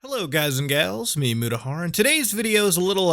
Hello guys and gals, me Mutahar, and today's video is a little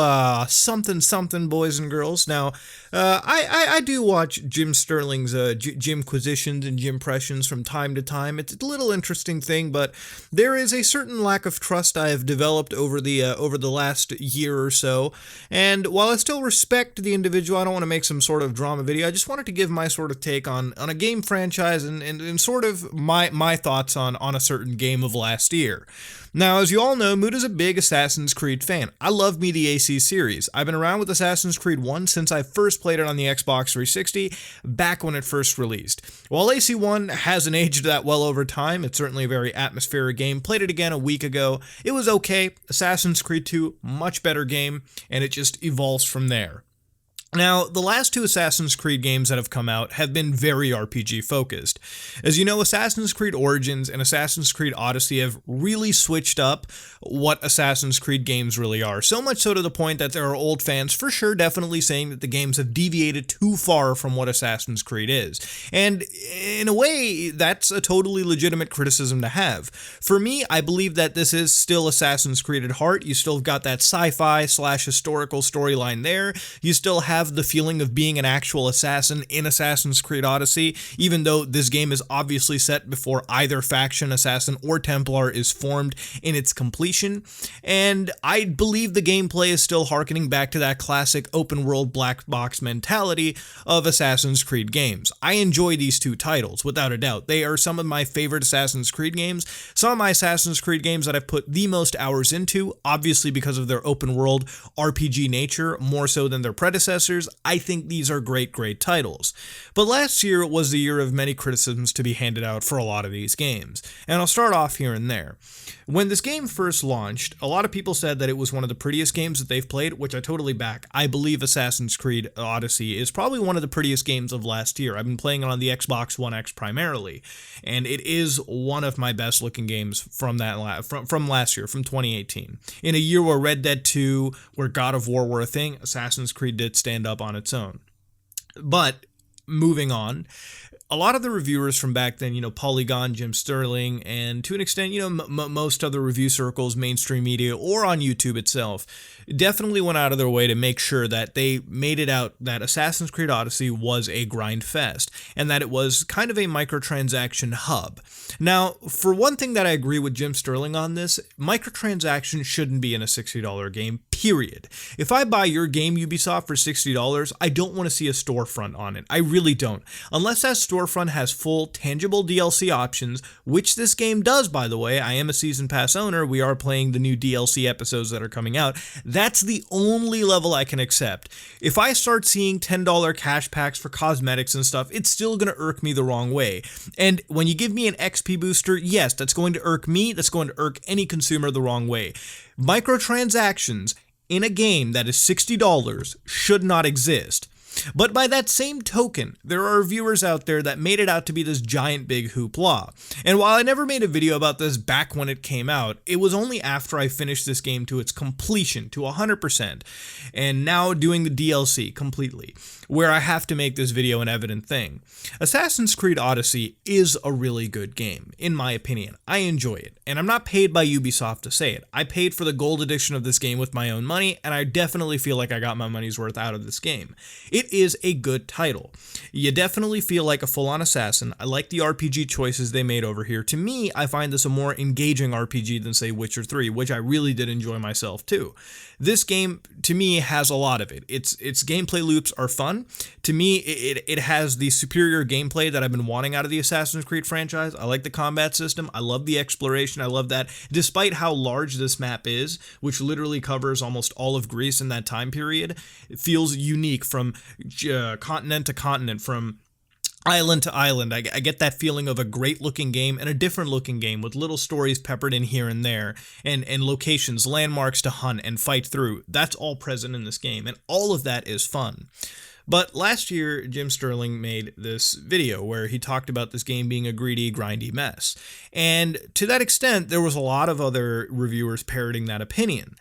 something boys and girls. Now, I do watch Jim Sterling's Jimquisitions and Jimpressions from time to time. It's a little interesting thing, but there is a certain lack of trust I have developed over the last year or so. And while I still respect the individual, I don't want to make some sort of drama video. I just wanted to give my sort of take on a game franchise and sort of my thoughts on a certain game of last year. Now, as you all know, Moot is a big Assassin's Creed fan. I love me the AC series. I've been around with Assassin's Creed 1 since I first played it on the Xbox 360, back when it first released. While AC1 hasn't aged that well over time, it's certainly a very atmospheric game. Played it again a week ago. It was okay. Assassin's Creed 2, much better game, and it just evolves from there. Now, the last two Assassin's Creed games that have come out have been very RPG focused. As you know, Assassin's Creed Origins and Assassin's Creed Odyssey have really switched up what Assassin's Creed games really are. So much so to the point that there are old fans for sure definitely saying that the games have deviated too far from what Assassin's Creed is. And in a way, that's a totally legitimate criticism to have. For me, I believe that this is still Assassin's Creed at heart. You still got that sci-fi / historical storyline there. You still have the feeling of being an actual assassin in Assassin's Creed Odyssey, even though this game is obviously set before either faction, assassin or Templar, is formed in its completion. And I believe the gameplay is still harkening back to that classic open world black box mentality of Assassin's Creed games. I enjoy these two titles, without a doubt. They are some of my favorite Assassin's Creed games, some of my Assassin's Creed games that I've put the most hours into, obviously because of their open world RPG nature, more so than their predecessors. I think these are great titles. But last year was the year of many criticisms to be handed out for a lot of these games, and I'll start off here and there. When this game first launched, a lot of people said that it was one of the prettiest games that they've played, which I totally back. I believe Assassin's Creed Odyssey is probably one of the prettiest games of last year. I've been playing it on the Xbox One X primarily, and it is one of my best looking games from last year, from 2018. In a year where Red Dead 2, where God of War were a thing, Assassin's Creed did stand up on its own. But moving on, a lot of the reviewers from back then, Polygon, Jim Sterling, and to an extent, most other review circles, mainstream media, or on YouTube itself, definitely went out of their way to make sure that they made it out that Assassin's Creed Odyssey was a grind fest, and that it was kind of a microtransaction hub. Now, for one thing that I agree with Jim Sterling on this, microtransactions shouldn't be in a $60 game, period. If I buy your game, Ubisoft, for $60, I don't want to see a storefront on it. I really don't. Unless that storefront has full, tangible DLC options, which this game does, by the way. I am a Season Pass owner. We are playing the new DLC episodes that are coming out. That's the only level I can accept. If I start seeing $10 cash packs for cosmetics and stuff, it's still going to irk me the wrong way. And when you give me an XP booster, yes, that's going to irk me. That's going to irk any consumer the wrong way. Microtransactions in a game that is $60 should not exist. But by that same token, there are reviewers out there that made it out to be this giant big hoopla. And while I never made a video about this back when it came out, it was only after I finished this game to its completion, to 100%, and now doing the DLC completely, where I have to make this video an evident thing. Assassin's Creed Odyssey is a really good game, in my opinion. I enjoy it, and I'm not paid by Ubisoft to say it. I paid for the gold edition of this game with my own money, and I definitely feel like I got my money's worth out of this game. It is a good title. You definitely feel like a full-on assassin. I like the RPG choices they made over here. To me, I find this a more engaging RPG than, say, Witcher 3, which I really did enjoy myself too. This game, to me, has a lot of it. Its gameplay loops are fun. To me, it has the superior gameplay that I've been wanting out of the Assassin's Creed franchise. I like the combat system. I love the exploration. I love that despite how large this map is, which literally covers almost all of Greece in that time period, it feels unique from continent to continent, from island to island. I get that feeling of a great looking game and a different looking game with little stories peppered in here and there, and locations, landmarks to hunt and fight through. That's all present in this game, and all of that is fun. But last year, Jim Sterling made this video where he talked about this game being a greedy, grindy mess. And to that extent, there was a lot of other reviewers parroting that opinion.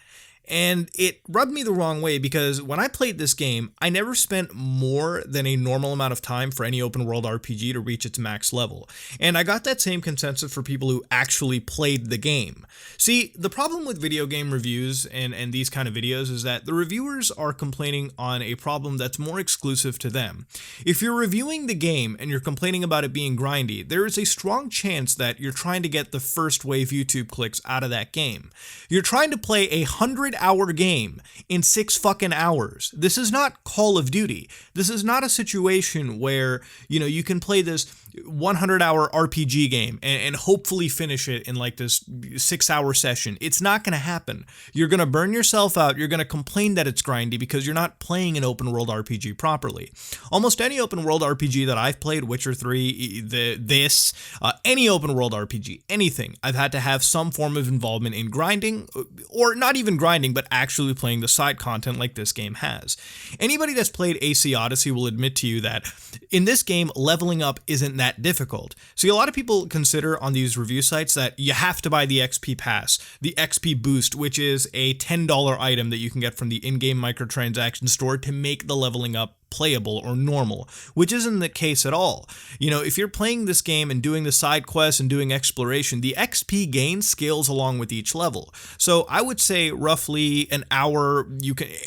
And it rubbed me the wrong way because when I played this game, I never spent more than a normal amount of time for any open world RPG to reach its max level. And I got that same consensus for people who actually played the game. See, the problem with video game reviews and these kind of videos is that the reviewers are complaining on a problem that's more exclusive to them. If you're reviewing the game and you're complaining about it being grindy, there is a strong chance that you're trying to get the first wave YouTube clicks out of that game. You're trying to play a 100-hour game in 6 fucking hours. This is not Call of Duty. This is not a situation where, you can play this 100-hour RPG game and hopefully finish it in like this 6-hour session. It's not going to happen. You're going to burn yourself out. You're going to complain that it's grindy because you're not playing an open world RPG properly. Almost any open world RPG that I've played, Witcher 3, any open world RPG, anything, I've had to have some form of involvement in grinding, or not even grinding, but actually playing the side content like this game has. Anybody that's played AC Odyssey will admit to you that in this game, leveling up isn't that difficult. See, a lot of people consider on these review sites that you have to buy the XP pass, the XP boost, which is a $10 item that you can get from the in-game microtransaction store to make the leveling up playable or normal, which isn't the case at all. If you're playing this game and doing the side quests and doing exploration, the XP gain scales along with each level. So I would say roughly an hour,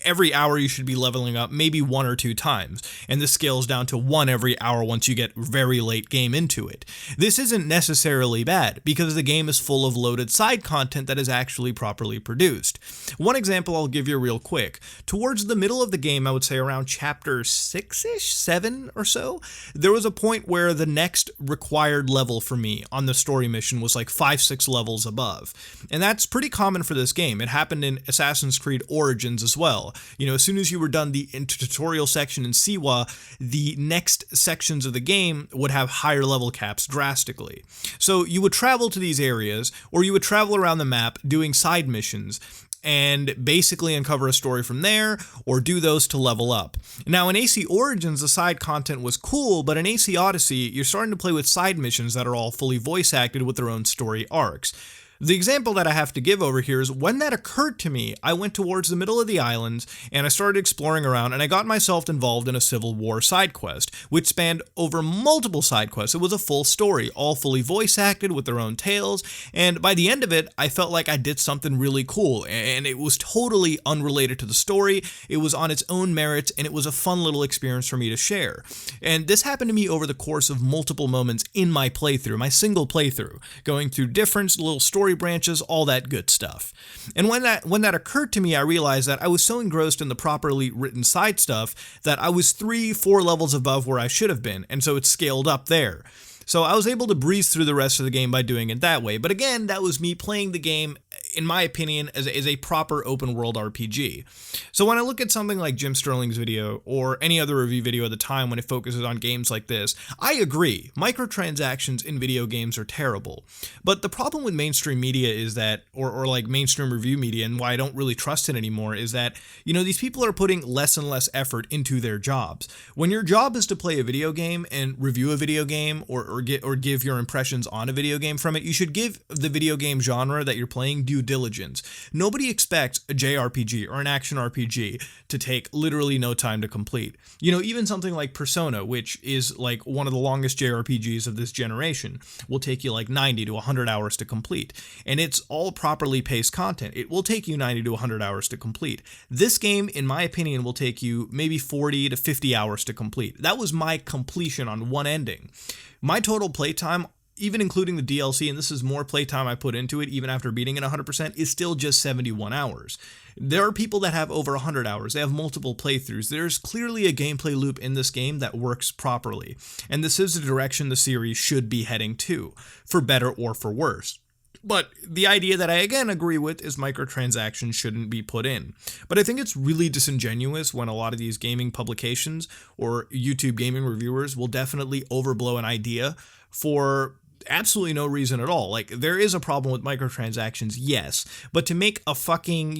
every hour you should be leveling up maybe 1 or 2 times, and this scales down to 1 every hour once you get very late game into it. This isn't necessarily bad because the game is full of loaded side content that is actually properly produced. One example I'll give you real quick. Towards the middle of the game, I would say around chapter 6-ish, 7 or so, there was a point where the next required level for me on the story mission was like 5-6 levels above. And that's pretty common for this game. It happened in Assassin's Creed Origins as well. As soon as you were done the tutorial section in Siwa, the next sections of the game would have higher level caps drastically. So you would travel to these areas, or you would travel around the map doing side missions, and basically uncover a story from there, or do those to level up. Now in AC Origins, the side content was cool, but in AC Odyssey, you're starting to play with side missions that are all fully voice acted with their own story arcs. The example that I have to give over here is when that occurred to me, I went towards the middle of the islands and I started exploring around, and I got myself involved in a Civil War side quest, which spanned over multiple side quests. It was a full story, all fully voice acted with their own tales, and by the end of it, I felt like I did something really cool, and it was totally unrelated to the story. It was on its own merits, and it was a fun little experience for me to share. And this happened to me over the course of multiple moments in my playthrough, my single playthrough, going through different little story branches, all that good stuff. And when that occurred to me, I realized that I was so engrossed in the properly written side stuff that I was 3-4 levels above where I should have been, and so it scaled up there. So I was able to breeze through the rest of the game by doing it that way. But again, that was me playing the game, in my opinion, as a proper open world RPG. So when I look at something like Jim Sterling's video or any other review video at the time when it focuses on games like this, I agree, microtransactions in video games are terrible. But the problem with mainstream media is that, or like mainstream review media, and why I don't really trust it anymore, is that, these people are putting less and less effort into their jobs. When your job is to play a video game and review a video game, or give your impressions on a video game from it, you should give the video game genre that you're playing due diligence. Nobody expects a JRPG or an action RPG to take literally no time to complete. Even something like Persona, which is like one of the longest JRPGs of this generation, will take you like 90 to 100 hours to complete. And it's all properly paced content. It will take you 90 to 100 hours to complete. This game, in my opinion, will take you maybe 40 to 50 hours to complete. That was my completion on one ending. My total playtime, even including the DLC, and this is more playtime I put into it even after beating it 100%, is still just 71 hours. There are people that have over 100 hours. They have multiple playthroughs. There's clearly a gameplay loop in this game that works properly, and this is the direction the series should be heading to, for better or for worse. But the idea that I again agree with is microtransactions shouldn't be put in. But I think it's really disingenuous when a lot of these gaming publications or YouTube gaming reviewers will definitely overblow an idea for absolutely no reason at all. Like, there is a problem with microtransactions, yes, but to make a fucking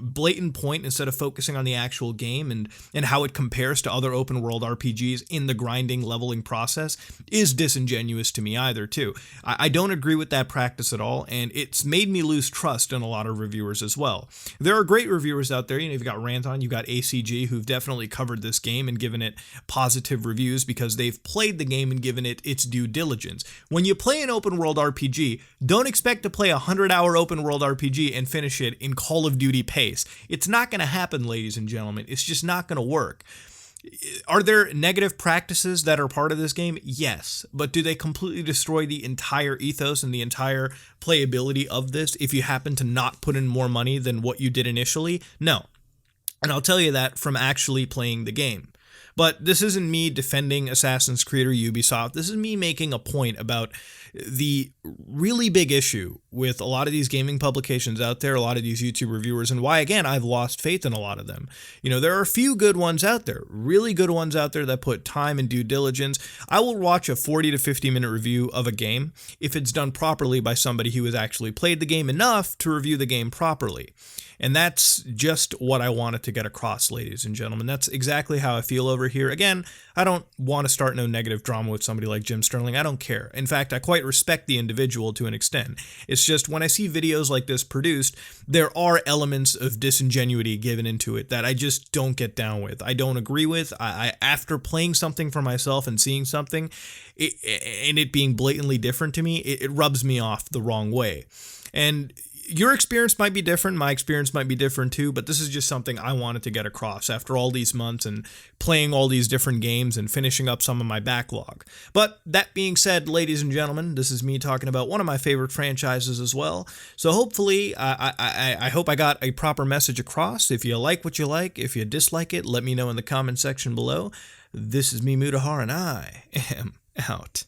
blatant point instead of focusing on the actual game and how it compares to other open world RPGs in the grinding leveling process is disingenuous to me either too. I don't agree with that practice at all, and it's made me lose trust in a lot of reviewers as well. There are great reviewers out there. You know, you've got Ranton, you've got ACG, who've definitely covered this game and given it positive reviews because they've played the game and given it its due diligence. When you play an open world RPG, don't expect to play a 100-hour open world RPG and finish it in Call of Duty pace. It's not going to happen, ladies and gentlemen. It's just not going to work. Are there negative practices that are part of this game? Yes. But do they completely destroy the entire ethos and the entire playability of this if you happen to not put in more money than what you did initially? No. And I'll tell you that from actually playing the game. But this isn't me defending Assassin's Creed or Ubisoft. This is me making a point about the really big issue with a lot of these gaming publications out there, a lot of these YouTube reviewers, and why, again, I've lost faith in a lot of them. You know, there are a few good ones out there, really good ones out there that put time and due diligence. I will watch a 40 to 50 minute review of a game if it's done properly by somebody who has actually played the game enough to review the game properly. And that's just what I wanted to get across, ladies and gentlemen. That's exactly how I feel over here. Again, I don't want to start no negative drama with somebody like Jim Sterling. I don't care. In fact, I quite respect the individual to an extent. It's just when I see videos like this produced, there are elements of disingenuity given into it that I just don't get down with. I don't agree with. I after playing something for myself and seeing something, and it being blatantly different to me, it rubs me off the wrong way. And your experience might be different, my experience might be different too, but this is just something I wanted to get across after all these months and playing all these different games and finishing up some of my backlog. But that being said, ladies and gentlemen, this is me talking about one of my favorite franchises as well. So hopefully, I hope I got a proper message across. If you like what you like, if you dislike it, let me know in the comment section below. This is me, Mutahar, and I am out.